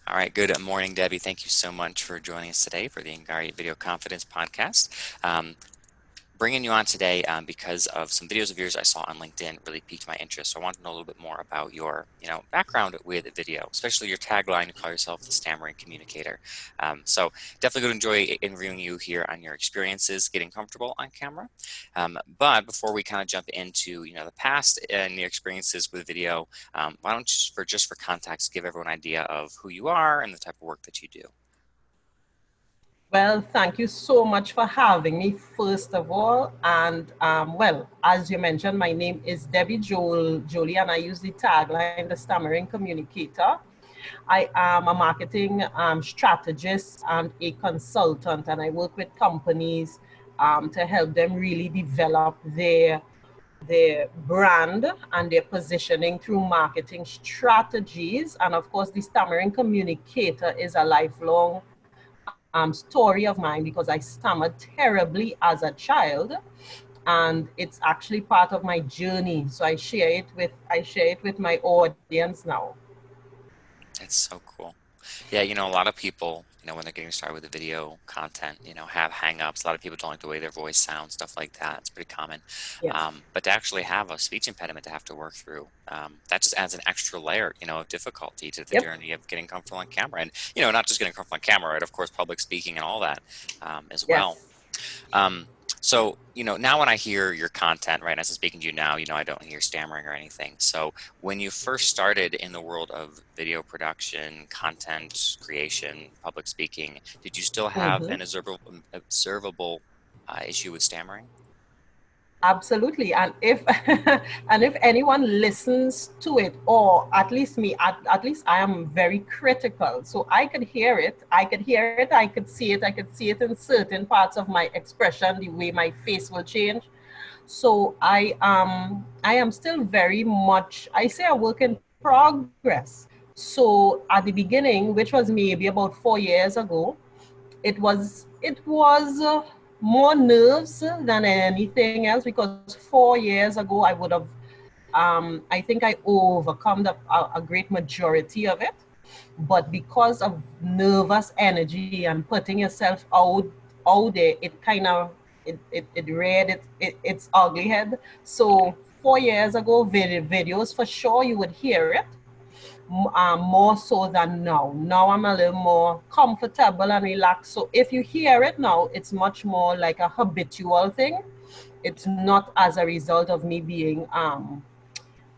All right, good morning, Debbie. Thank you so much for joining us today for the Ngari Video Confidence Podcast. Bringing you on today because of some videos of yours I saw on LinkedIn really piqued my interest. So I want to know a little bit more about your, background with video, especially your tagline. You call yourself the stammering communicator. So definitely going to enjoy interviewing you here on your experiences getting comfortable on camera. But before we kind of jump into, the past and your experiences with video, why don't you, just for context, give everyone an idea of who you are and the type of work that you do. Well, thank you so much for having me, first of all. And well, as you mentioned, my name is Debbie Jollie, and I use the tagline, the stammering communicator. I am a marketing strategist and a consultant, and I work with companies to help them really develop their brand and their positioning through marketing strategies. And of course, the stammering communicator is a lifelong story of mine because I stammered terribly as a child, and it's actually part of my journey. So I share it with my audience now. It's so cool. Yeah, a lot of people, when they're getting started with the video content, have hang-ups. A lot of people don't like the way their voice sounds, stuff like that. It's pretty common. Yes. But to actually have a speech impediment to have to work through, that just adds an extra layer, of difficulty to the Yep. journey of getting comfortable on camera. And, not just getting comfortable on camera, right? Of course, public speaking and all that as well. Yes. Um, so, now when I hear your content, right, as I'm speaking to you now, I don't hear stammering or anything. So when you first started in the world of video production, content creation, public speaking, did you still have Mm-hmm. an observable issue with stammering? Absolutely. And if and if anyone listens to it, or at least me, at least I am very critical. So I could hear it, I could see it, I could see it in certain parts of my expression, the way my face will change. So I am still very much, I say, a work in progress. So at the beginning, which was maybe about 4 years ago, it was more nerves than anything else, because 4 years ago I think I overcome a great majority of it. But because of nervous energy and putting yourself out there, it kind of it reared its ugly head. So 4 years ago, videos, for sure you would hear it more so than now. Now I'm a little more comfortable and relaxed. So if you hear it now, it's much more like a habitual thing. It's not as a result of me being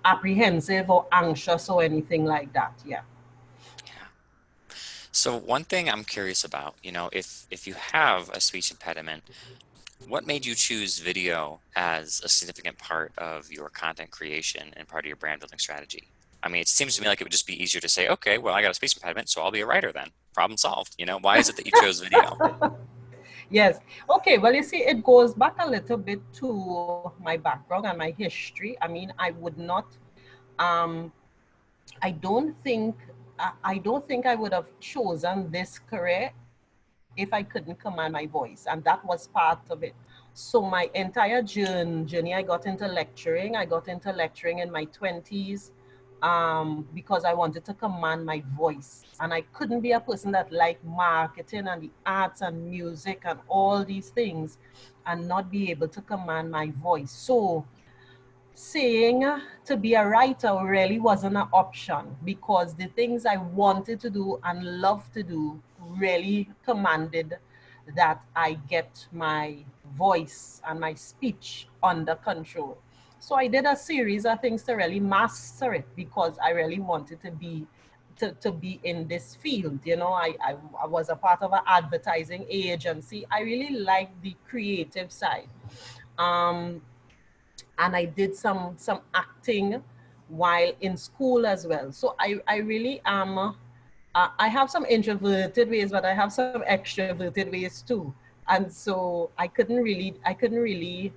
apprehensive or anxious or anything like that. Yeah. Yeah. So one thing I'm curious about, if you have a speech impediment, what made you choose video as a significant part of your content creation and part of your brand building strategy? I mean, it seems to me like it would just be easier to say, okay, well, I got a speech impediment, so I'll be a writer then. Problem solved. Why is it that you chose video? Yes. Okay. Well, you see, it goes back a little bit to my background and my history. I mean, um, I don't think, I don't think I would have chosen this career if I couldn't command my voice, and that was part of it. So my entire journey, I got into lecturing. I got into lecturing in my 20s, because I wanted to command my voice. And I couldn't be a person that liked marketing and the arts and music and all these things and not be able to command my voice. So saying to be a writer really wasn't an option, because the things I wanted to do and love to do really commanded that I get my voice and my speech under control. So I did a series of things to really master it, because I really wanted to be in this field. I was a part of an advertising agency. I really liked the creative side. Um, and I did some acting while in school as well. So I really am. I have some introverted ways, but I have some extroverted ways too. And so I couldn't really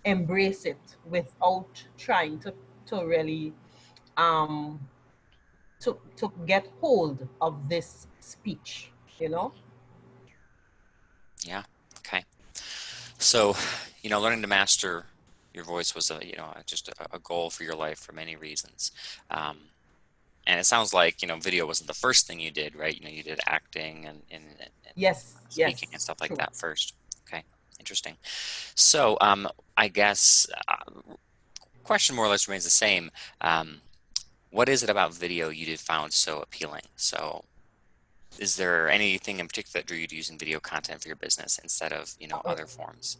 embrace it without trying to really um to get hold of this speech. You know. Yeah. Okay. So, learning to master your voice was just a goal for your life for many reasons. Um, And it sounds like, video wasn't the first thing you did, right? You did acting and Yes, speaking and yes, stuff like true. that first. Okay, interesting. So I guess question more or less remains the same. What is it about video you did found so appealing? So is there anything in particular that drew you to using video content for your business instead of, Uh, other forms?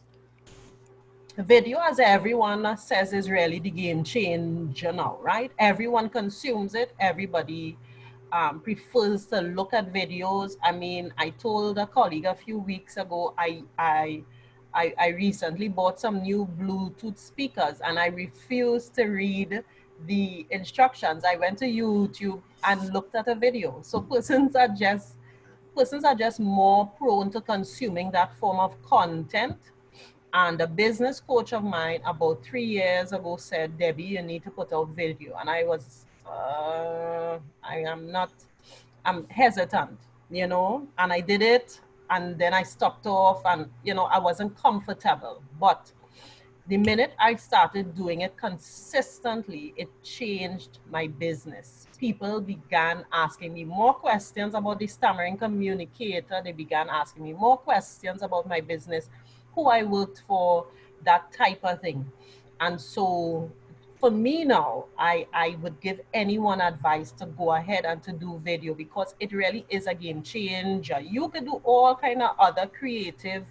Video, as everyone says, is really the game changer now, right? Everyone consumes it. Everybody prefers to look at videos. I mean, I told a colleague a few weeks ago, I recently bought some new Bluetooth speakers and I refused to read the instructions. I went to YouTube and looked at a video. So persons are just more prone to consuming that form of content. And a business coach of mine about 3 years ago said, Debbie, you need to put out video. And I was, I am not, I'm hesitant, and I did it. And then I stopped off and, I wasn't comfortable. But the minute I started doing it consistently, it changed my business. People began asking me more questions about the stammering communicator. They began asking me more questions about my business, who I worked for, that type of thing. And so for me now, I would give anyone advice to go ahead and to do video because it really is a game changer. You could do all kind of other creative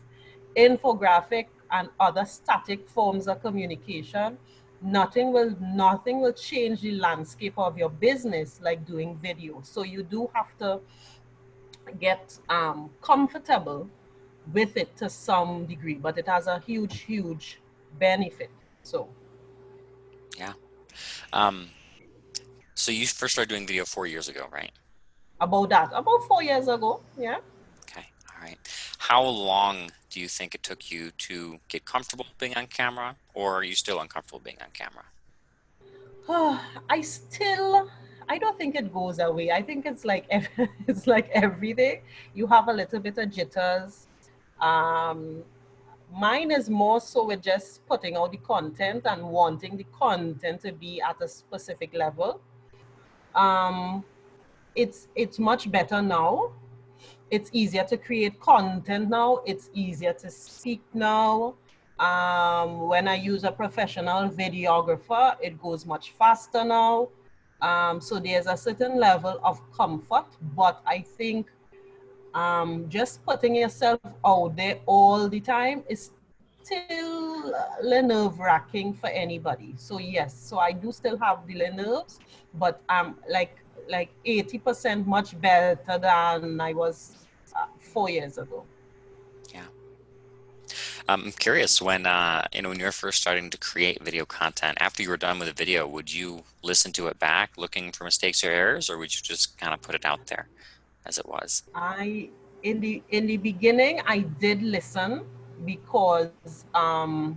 infographic and other static forms of communication. Nothing will change the landscape of your business like doing video. So you do have to get comfortable with it to some degree, but it has a huge benefit. So Yeah. Um, so you first started doing video 4 years ago, right? about 4 years ago, yeah. Okay. All right. How long do you think it took you to get comfortable being on camera, or are you still uncomfortable being on camera? I still, I don't think it goes away. I think it's like it's like every day you have a little bit of jitters. Um, Mine is more so with just putting out the content and wanting the content to be at a specific level. Um, it's much better now. It's easier to create content now. It's easier to speak now. When I use a professional videographer, it goes much faster now. So there's a certain level of comfort, but I think just putting yourself out there all the time is still nerve-wracking for anybody. So yes, so I do still have the nerves, but I'm like 80% much better than I was 4 years ago. Yeah. I'm curious when you were first starting to create video content, after you were done with a video, would you listen to it back looking for mistakes or errors, or would you just kind of put it out there as it was? I in the beginning I did listen because I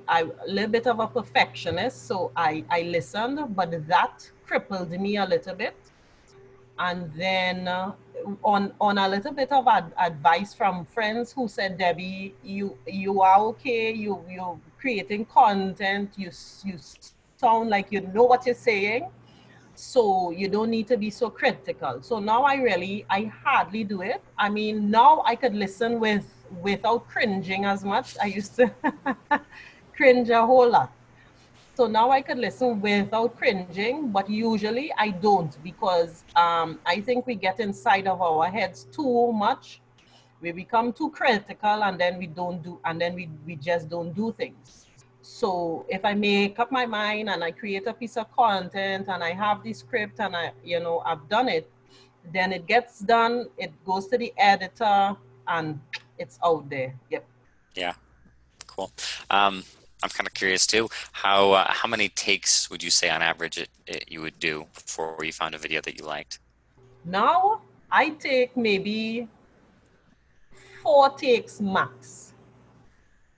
a little bit of a perfectionist, so I listened, but that crippled me a little bit. And then on a little bit of advice from friends who said, Debbie, you are okay. You're creating content. You sound like you know what you're saying, so you don't need to be so critical. So now I hardly do it. I mean, now I could listen without cringing as much. I used to cringe a whole lot. So now I could listen without cringing, but usually I don't because I think we get inside of our heads too much. We become too critical and then we don't do, and then we just don't do things. So if I make up my mind and I create a piece of content and I have the script and I've done it, then it gets done, it goes to the editor and it's out there. Yep. Yeah, cool. Um, I'm kind of curious too. How many takes would you say on average you would do before you found a video that you liked? Now I take maybe 4 takes max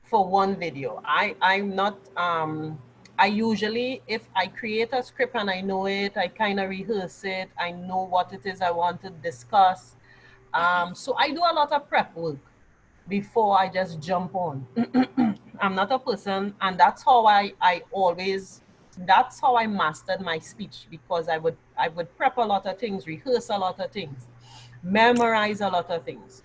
for one video. I'm not I usually, if I create a script and I know it, I kind of rehearse it. I know what it is I want to discuss. Hmm. So I do a lot of prep work before I just jump on. I'm not a person, and that's how I always that's how I mastered my speech, because I would prep a lot of things, rehearse a lot of things, memorize a lot of things.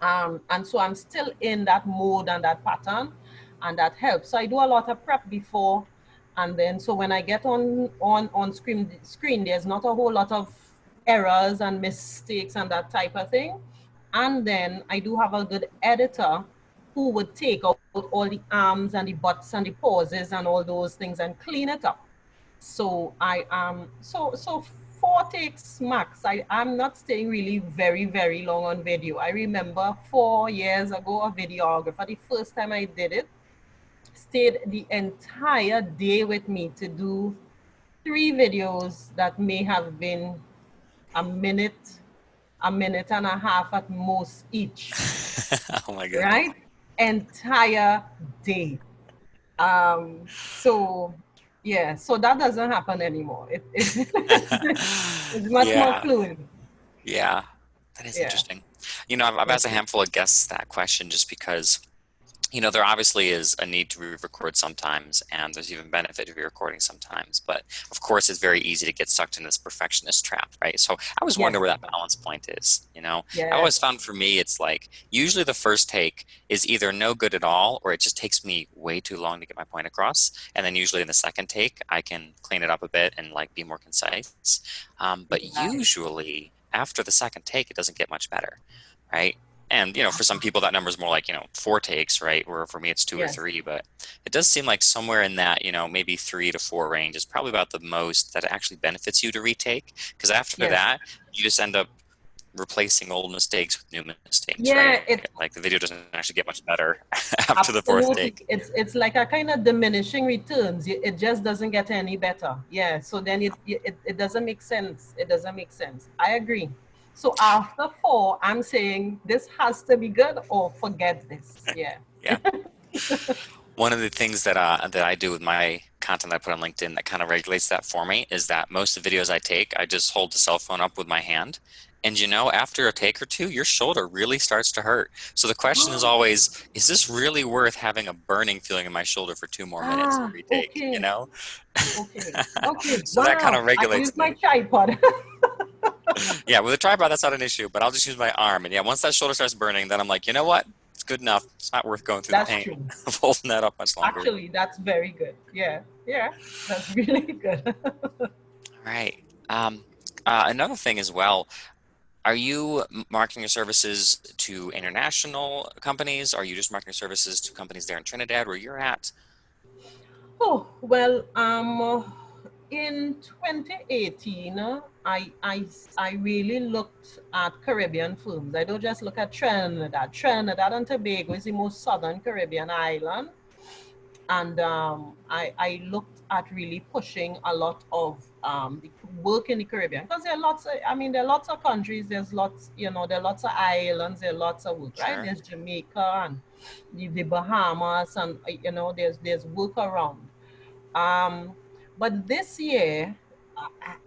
And so I'm still in that mode and that pattern, and that helps. So I do a lot of prep before, and then so when I get on screen, there's not a whole lot of errors and mistakes and that type of thing. And then I do have a good editor who would take out all the arms and the buts and the pauses and all those things and clean it up. So so 4 takes max. I'm not staying really very long on video. I remember 4 years ago, a videographer, the first time I did it, stayed the entire day with me to do 3 videos that may have been a minute, a minute and a half at most each, Oh my goodness. right? Entire day. So yeah, so that doesn't happen anymore. It's much more Yeah, fluid. yeah, that is Yeah. interesting. You know, I've asked a Okay. handful of guests that question just because, you know, there obviously is a need to re-record sometimes, and there's even benefit to re-recording sometimes. But of course, it's very easy to get sucked in this perfectionist trap, right? So I always wonder Yes. where that balance point is. You know, I've always Yes. found for me, it's like usually the first take is either no good at all, or it just takes me way too long to get my point across. And then usually in the second take, I can clean it up a bit and like be more concise. But Right. usually after the second take, it doesn't get much better, right? And you know, for some people that number is more like, you know, 4 takes, right? Where for me it's two or Yes. three, but it does seem like somewhere in that, you know, maybe 3 to 4 range is probably about the most that actually benefits you to retake. Because after Yes. that, you just end up replacing old mistakes with new mistakes, right? Yeah, it Like the video doesn't actually get much better after the fourth absolutely. take. It's like a kind of diminishing returns. It just doesn't get any better. Yeah. So then it doesn't make sense. It doesn't make sense. I agree. So after 4, I'm saying this has to be good or forget this. Yeah. Yeah. One of the things that I do with my content I put on LinkedIn that kind of regulates that for me is that most of the videos I take, I just hold the cell phone up with my hand. And you know, after a take or two, your shoulder really starts to hurt. So the question is always, is this really worth having a burning feeling in my shoulder for 2 more minutes to retake? You Okay. know? Okay. Okay. So that kind Wow. of I regulates use my things. tripod. Yeah, with a tripod, that's not an issue, but I'll just use my arm. And yeah, once that shoulder starts burning, then I'm like, you know what? It's good enough. It's not worth going through the That's pain true. of holding that up much longer. Actually, that's very good. Yeah. Yeah. That's really good. All right. Um, another thing as well, are you marketing your services to international companies? Are you just marketing your services to companies there in Trinidad where you're at? Oh, well, in 2018, I really looked at Caribbean films. I don't just look at Trinidad. Trinidad and Tobago is the most southern Caribbean island. And I looked at really pushing a lot of the work in the Caribbean, because there are lots of, I mean, there are lots of countries, there's lots, there are lots of islands, there are lots of work, right? Sure. There's Jamaica and the Bahamas, and there's work around. Um, but this year,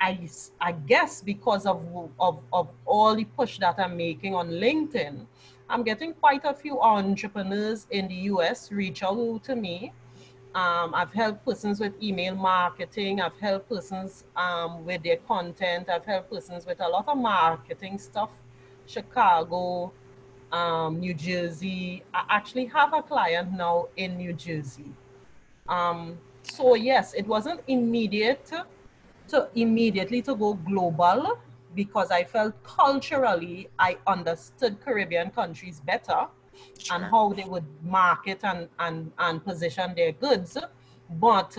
I guess because of all the push that I'm making on LinkedIn, I'm getting quite a few entrepreneurs in the US reach out to me. I've helped persons with email marketing. I've helped persons with their content. I've helped persons with a lot of marketing stuff. Chicago, New Jersey. I actually have a client now in New Jersey. So yes, it wasn't immediate to immediately to go global, because I felt culturally I understood Caribbean countries better and Sure. how they would market and position their goods. But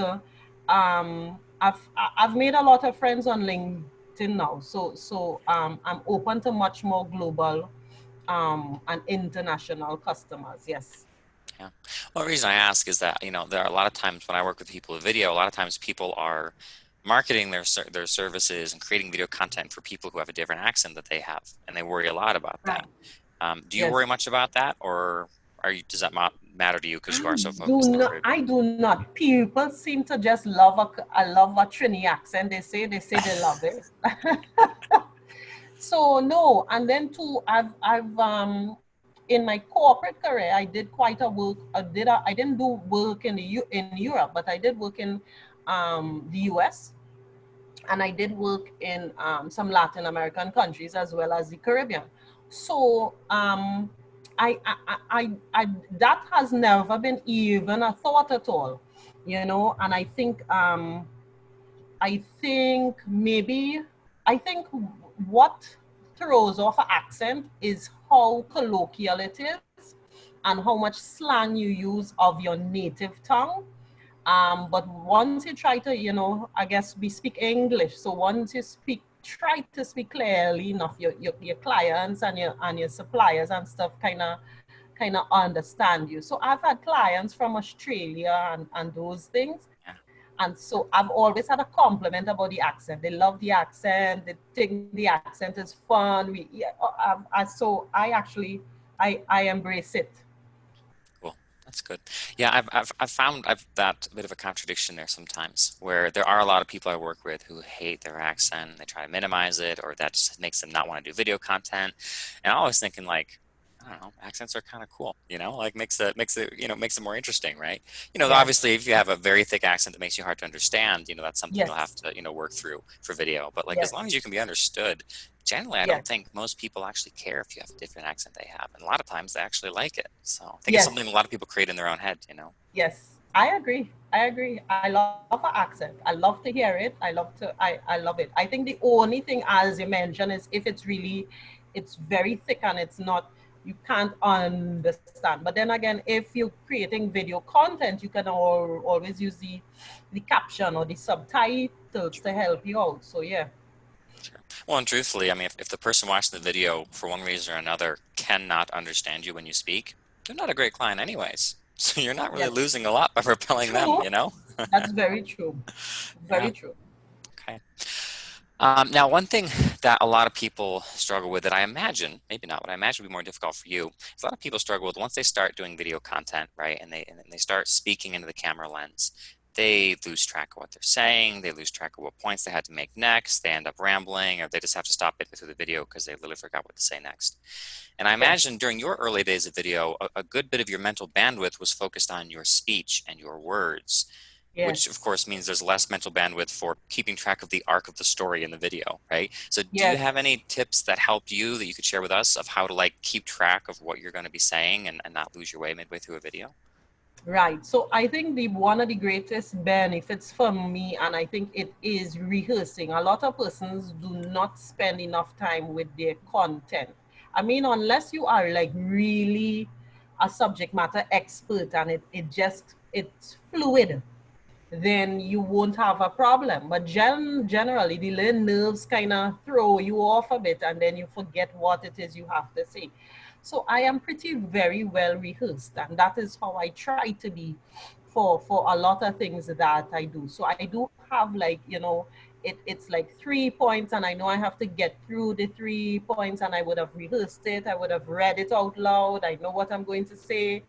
I've made a lot of friends on LinkedIn now, so I'm open to much more global and international customers. Yes. Yeah. Well, the reason I ask is that, you know, there are a lot of times when I work with people with video, a lot of times people are marketing their services and creating video content for people who have a different accent that they have, and they worry a lot about Right. that. Do you worry Yes. much about that, or does that matter to you because you are so Do focused on the not. Caribbean? I do not. People seem to just love I love a Trini accent. They say they love it. So no, and then too, I've in my corporate career, I did quite a work. I didn't do work in in Europe, but I did work in the US, and I did work in some Latin American countries as well as the Caribbean. So that has never been even a thought at all, you know. And I think maybe I think what throws off an accent is how colloquial it is and how much slang you use of your native tongue. But once you try to, you know, I guess we speak English. So once you try to speak clearly enough, your clients and your suppliers and stuff kind of understand you. So I've had clients from Australia and those things. Yeah. And so I've always had a compliment about the accent. They love the accent. They think the accent is fun. So I actually, I embrace it. Cool. That's good. Yeah, I've found I've that bit of a contradiction there sometimes, where there are a lot of people I work with who hate their accent. They try to minimize it, or that just makes them not want to do video content. And I'm always thinking like, I don't know, accents are kind of cool, you know, like makes it makes it more interesting, right? Yes, Obviously, if you have a very thick accent that makes you hard to understand, that's something you'll have yes, to work through for video. But like as long as yes, you can be understood, generally, I don't yes, think most people actually care if you have a different accent they have. And a lot of times they actually like it. So I think it's something a yes. lot of people create in their own head. Yes, I agree. I agree. I love an accent. I love to hear it. I love it. I think the only thing, as you mentioned, is if it's very thick and it's not, you can't understand. But then again, if you're creating video content, you can always use the caption or the subtitles to help you out. So yeah. Sure. Well, and truthfully, I mean, if the person watching the video for one reason or another cannot understand you when you speak, they're not a great client anyways. So you're not really Yes. losing a lot by repelling them, True. you know? That's very true. Yeah. Very true. Okay. Now, one thing that a lot of people struggle with that I imagine, maybe not, but I imagine would be more difficult for you, is a lot of people struggle with once they start doing video content, right? And they start speaking into the camera lens, they lose track of what they're saying, they lose track of what points they had to make next, they end up rambling, or they just have to stop midway through the video because they literally forgot what to say next. And I Yes. imagine during your early days of video, a good bit of your mental bandwidth was focused on your speech and your words, which of Yes. course means there's less mental bandwidth for keeping track of the arc of the story in the video, right? So do you have Yes. any tips that helped you that you could share with us of how to like keep track of what you're going to be saying and not lose your way midway through a video? Right. So I think the one of the greatest benefits for me, and I think it is rehearsing. A lot of persons do not spend enough time with their content. I mean, unless you are like really a subject matter expert and it's fluid, then you won't have a problem. But generally, the little nerves kind of throw you off a bit, and then you forget what it is you have to say. So I am pretty very well rehearsed, and that is how I try to be for a lot of things that I do. So I do have like, it's like 3 points, and I know I have to get through the 3 points, and I would have rehearsed it, I would have read it out loud, I know what I'm going to say.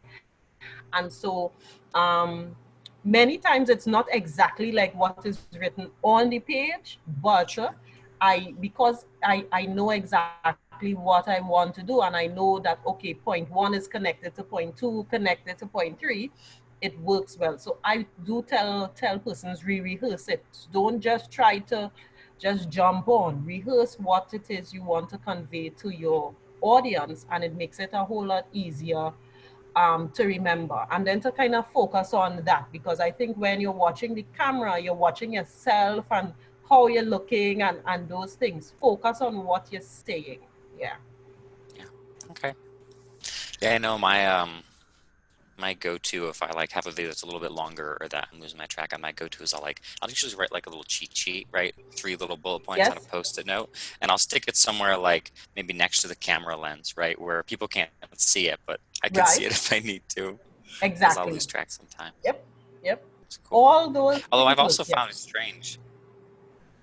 And so um many times it's not exactly like what is written on the page, but Sure. because I know exactly what I want to do, and I know that okay, point one is connected to point two, connected to point three, it works well. So I do tell persons, rehearse it. Don't just try to just jump on. Rehearse what it is you want to convey to your audience, and it makes it a whole lot easier to remember, and then to kind of focus on that, because I think when you're watching the camera, you're watching yourself and how you're looking, and those things. Focus on what you're saying. Yeah. Yeah. Okay. Yeah, I know my go-to if I like have a video that's a little bit longer or that I'm losing my track on, my go-to is I'll usually write like a little cheat sheet, right? 3 little bullet points on a Yes. post-it note, and I'll stick it somewhere like maybe next to the camera lens, right? Where people can't see it, but I can see Right. it if I need to, because I'll Exactly. lose track sometimes. Yep. Yep. It's cool. All those Although things I've work. also Yes. found it strange.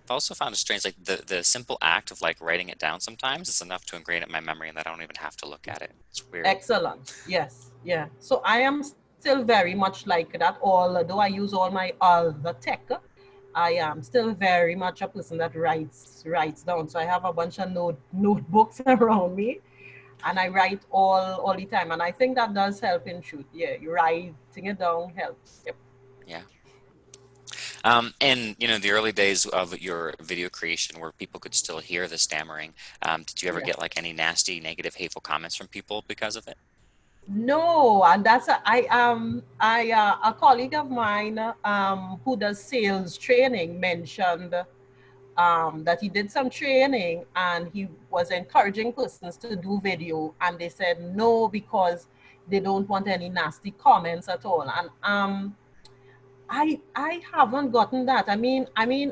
I've also found it strange, like the simple act of like writing it down sometimes is enough to ingrain it in my memory and that I don't even have to look at it. It's weird. Excellent. Yes. Yeah. So I am still very much like that. Although I use all my other tech, I am still very much a person that writes down. So I have a bunch of notebooks around me, and I write all the time. And I think that does help in truth. Yeah, you writing it down helps. Yep. Yeah. And the early days of your video creation where people could still hear the stammering, did you ever Yeah. get like any nasty, negative, hateful comments from people because of it? No, and a colleague of mine who does sales training mentioned that he did some training and he was encouraging persons to do video, and they said no because they don't want any nasty comments at all. And I haven't gotten that. I mean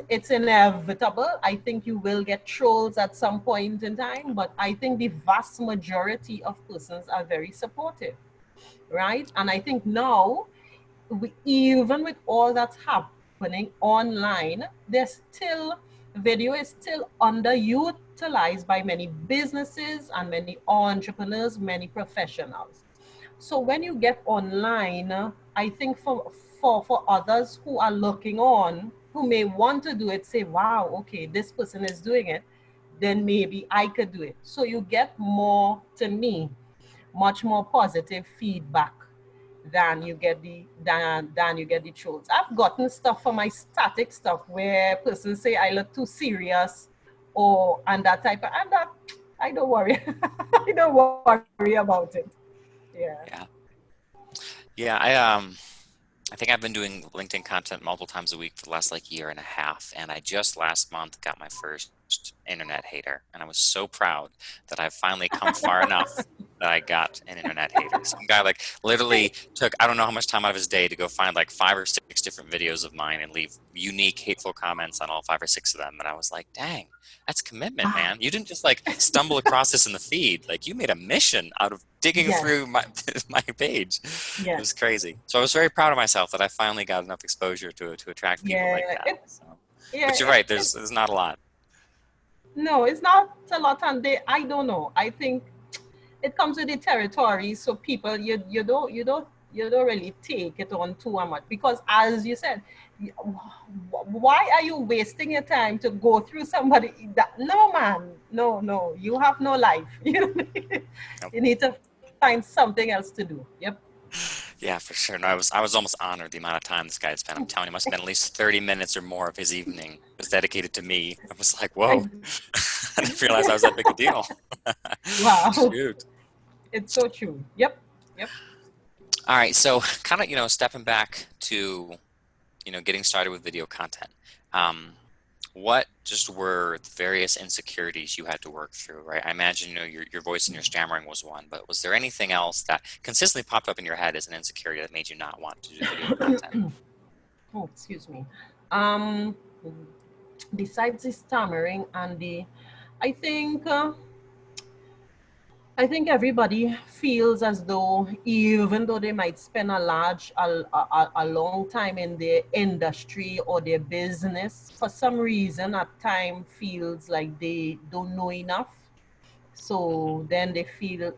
it's inevitable. I think you will get trolls at some point in time, but I think the vast majority of persons are very supportive, right? And I think now, even with all that's happening online, there's still video is still underutilized by many businesses and many entrepreneurs, many professionals. So when you get online, I think for others who are looking on, who may want to do it, say, wow, okay, this person is doing it, then maybe I could do it. So you get more, to me, much more positive feedback than you get the trolls. I've gotten stuff for my static stuff where persons say I look too serious, or and that type of, and that I don't worry. I don't worry about it. Yeah. Yeah. Yeah, I think I've been doing LinkedIn content multiple times a week for the last like year and a half, and I just last month got my first internet hater, and I was so proud that I've finally come far enough that I got an internet hater. Some guy like literally took I don't know how much time out of his day to go find like 5 or 6 different videos of mine and leave unique hateful comments on all 5 or 6 of them, and I was like, dang, that's commitment, Ah, man. You didn't just like stumble across this in the feed. Like you made a mission out of digging yes, through my my page. It yes, was crazy. So I was very proud of myself that I finally got enough exposure to attract people like yeah. that. It So, yeah but you're it right. it There's not a lot. no, it's not a lot, and they I don't know. I think it comes with the territory, so people you don't really take it on too much, because as you said, why are you wasting your time to go through somebody that, no man, no, you have no life. Nope. You need to find something else to do. Yep. Yeah, for sure. No, I was almost honored the amount of time this guy had spent. I'm telling you, it must have been at least 30 minutes or more of his evening was dedicated to me. I was like, whoa, I didn't realize I was that big a deal. Wow. Shoot. It's so true. Yep. Yep. All right, so kind of, stepping back to, getting started with video content. Um, what just were the various insecurities you had to work through, right? I imagine, your voice and your stammering was one, but was there anything else that consistently popped up in your head as an insecurity that made you not want to do video content? Oh, excuse me. um Besides the stammering and the, I think uh, I think everybody feels as though, even though they might spend a long time in their industry or their business, for some reason at time feels like they don't know enough. Mhm. So then they feel,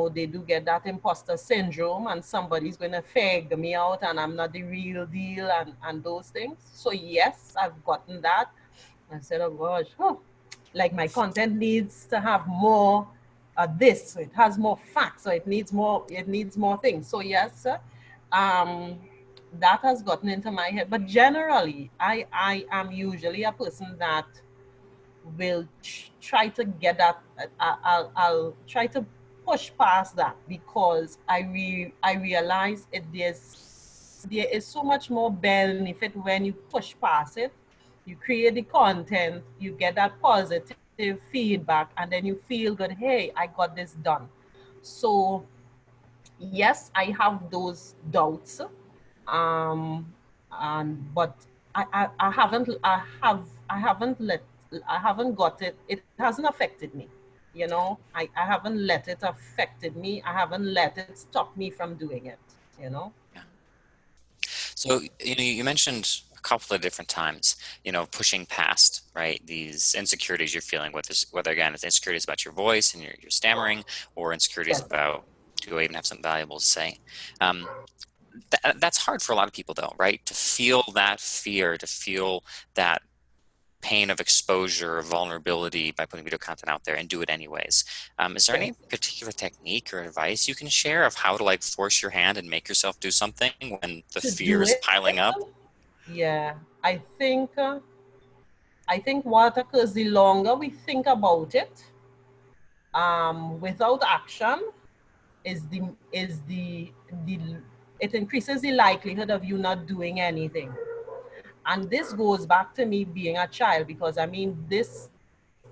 they do get that imposter syndrome, and somebody's going to fake me out and I'm not the real deal, and those things. So yes, I've gotten that. I said, oh gosh, like my content needs to have more this, so it has more facts, so it needs more things. So yes, um, that has gotten into my head. But generally, I am usually a person that will try to get that. I'll try to push past that, because I realize there is so much more benefit when you push past it. You create the content, you get that positive feedback, and then you feel good. Hey, I got this done. So yes, I have those doubts, um, and but I haven't I haven't let I haven't got it. It hasn't affected me. I haven't let it affected me. I haven't let it stop me from doing it. You know. Yeah. So, you mentioned a couple of different times, pushing past, right, these insecurities you're feeling with this, whether again it's insecurities about your voice and your stammering, or insecurities Yes. about, do I even have something valuable to say? Um, that's hard for a lot of people though, right? To feel that fear, to feel that pain of exposure or vulnerability by putting video content out there and do it anyways. Is there Yes. any particular technique or advice you can share of how to like force your hand and make yourself do something when the To fear do is it. piling up? Yeah. I think uh, I think what occurs the longer we think about it, without action, is the it increases the likelihood of you not doing anything. And this goes back to me being a child, because I mean this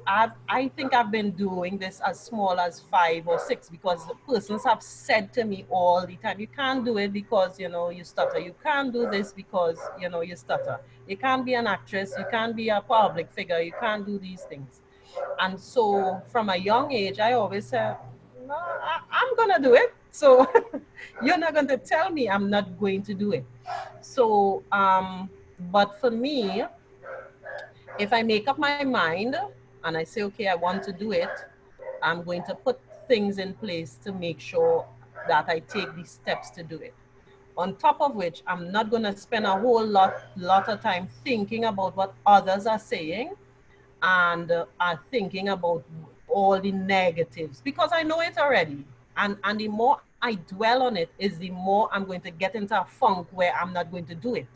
I think I've been doing this as small as 5 or 6, because the persons have said to me all the time, you can't do it because you stutter, you can't do this because you stutter, you can't be an actress, you can't be a public figure, you can't do these things. And so from a young age I always said, no, I'm gonna do it. So you're not going to tell me I'm not going to do it. So but for me, if I make up my mind and I say, okay, I want to do it, I'm going to put things in place to make sure that I take these steps to do it. On top of which, I'm not going to spend a whole lot of time thinking about what others are saying, and are thinking about all the negatives, because I know it already. And the more I dwell on it is the more I'm going to get into a funk where I'm not going to do it.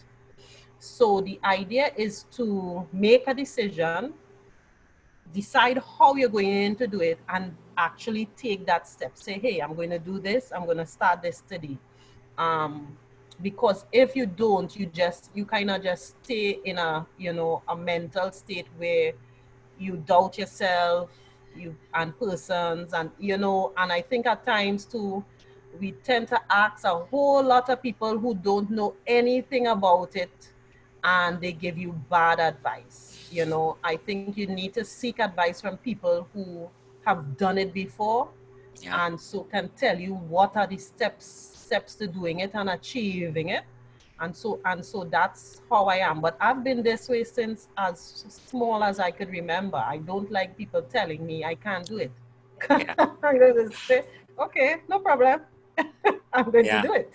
So the idea is to make a decision, decide how you're going to do it, and actually take that step. Say, hey, I'm going to do this, I'm going to start this today. um because if you don't, you kind of just stay in a mental state where you doubt yourself, you and persons, and and I think at times too, we tend to ask a whole lot of people who don't know anything about it, and they give you bad advice. I think you need to seek advice from people who have done it before, Yeah. and so can tell you what are the steps to doing it and achieving it. And so that's how I am. But I've been this way since as small as I could remember. I don't like people telling me I can't do it. Yeah. I'm going to say, okay, no problem. I'm going to Yeah. do it.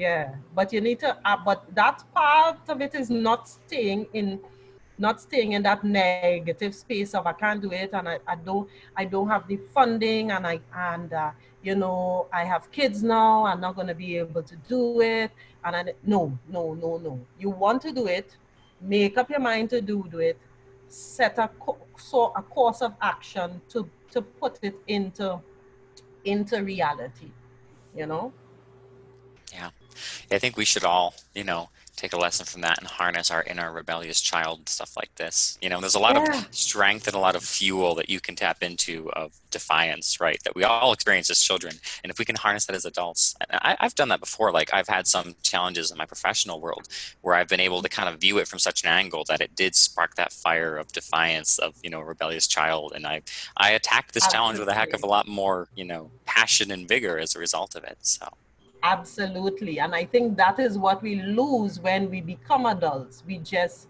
Yeah, but you need to. But that part of it is not staying in that negative space of I can't do it, and I don't have the funding, and I have kids now. I'm not going to be able to do it, and no, no, no, no. You want to do it, make up your mind to do it, set a course of action to put it into reality. You know. Yeah. I think we should all, take a lesson from that and harness our inner rebellious child, stuff like this. There's a lot of Yeah, strength and a lot of fuel that you can tap into of defiance, right? That we all experience as children. And if we can harness that as adults, and I've done that before. Like I've had some challenges in my professional world where I've been able to kind of view it from such an angle that it did spark that fire of defiance of, rebellious child. And I attacked this challenge with a heck of absolutely. a lot more, passion and vigor as a result of it. So, Absolutely. And I think that is what we lose when we become adults. We just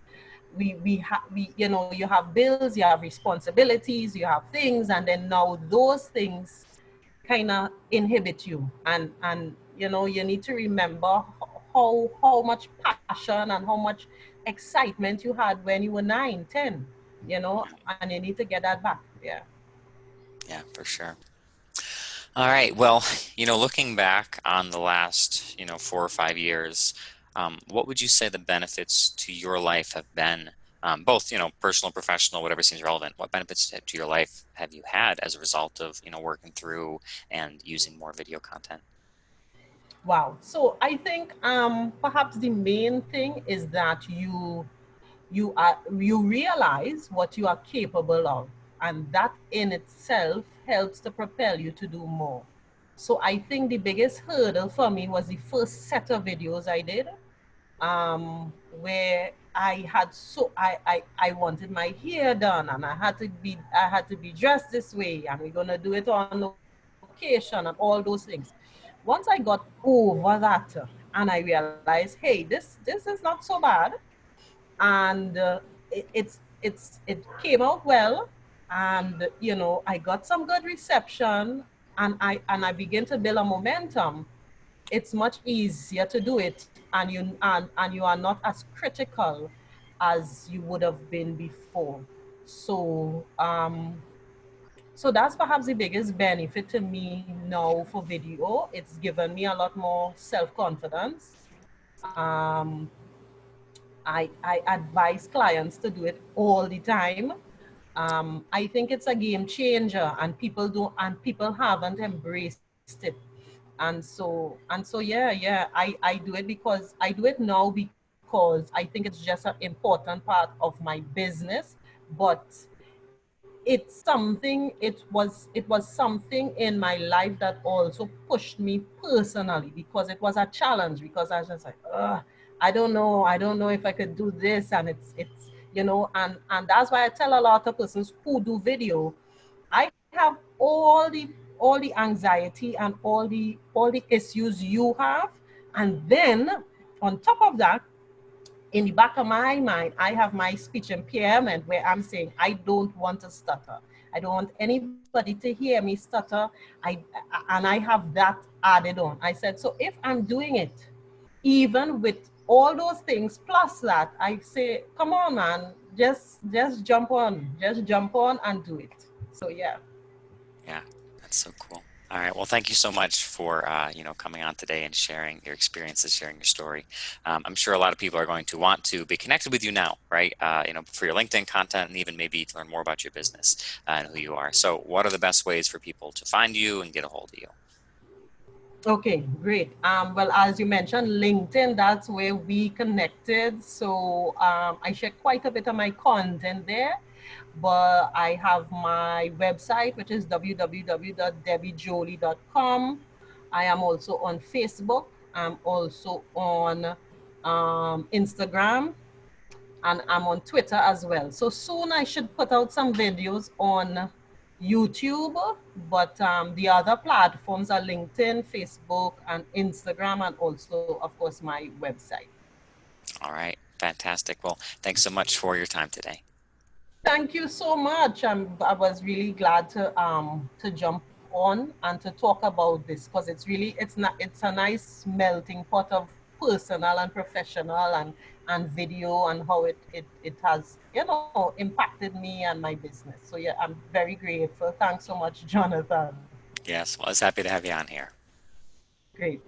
we you have bills, you have responsibilities, you have things, and then now those things kind of inhibit you. And you need to remember how much passion and how much excitement you had when you were 9, 10, and you need to get that back. Yeah. yeah, for sure. All right. Well, looking back on the last, 4 or 5 years, what would you say the benefits to your life have been? Both, personal, professional, whatever seems relevant. What benefits to your life have you had as a result of, working through and using more video content? Wow. So I think perhaps the main thing is that you realize what you are capable of, and that in itself helps to propel you to do more. So I think the biggest hurdle for me was the first set of videos I did, where I wanted my hair done, and I had to be dressed this way, and we're gonna do it on location and all those things. Once I got over that, and I realized, hey, this is not so bad, and it came out well, and I got some good reception, and I began to build a momentum. It's much easier to do it, and you are not as critical as you would have been before. So that's perhaps the biggest benefit to me now for video. It's given me a lot more self-confidence. um I advise clients to do it all the time. I think it's a game changer, and people haven't embraced it. Yeah, I do it because I do it now because I think it's just an important part of my business. But it's something it was something in my life that also pushed me personally, because it was a challenge, because I was just like, ugh, I don't know if I could do this. And and that's why I tell a lot of persons who do video, I have all the anxiety and all the issues you have. And then on top of that, in the back of my mind, I have my speech impairment, where I'm saying I don't want to stutter. I don't want anybody to hear me stutter. I and I have that added on. I said, so if I'm doing it, even with all those things plus that, I say, come on, man, just jump on and do it. So yeah. Yeah, that's so cool. All right. Well, thank you so much for coming on today and sharing your experiences, sharing your story. I'm sure a lot of people are going to want to be connected with you now, right? For your LinkedIn content, and even maybe to learn more about your business and who you are. So, what are the best ways for people to find you and get a hold of you? Okay, great. Well, as you mentioned, LinkedIn, that's where we connected. So I share quite a bit of my content there, but I have my website, which is www.debbiejollie.com. I am also on Facebook. I'm also on Instagram, and I'm on Twitter as well. So soon I should put out some videos on YouTube, but the other platforms are LinkedIn, Facebook, and Instagram, and also, of course, my website. All right. Fantastic. Well, thanks so much for your time today. Thank you so much. I was really glad to jump on and to talk about this, because it's a nice melting pot of personal and professional, and video, and how it has impacted me and my business. So yeah, I'm very grateful. Thanks so much, Jonathan. Yes. Well, I was happy to have you on here. Great.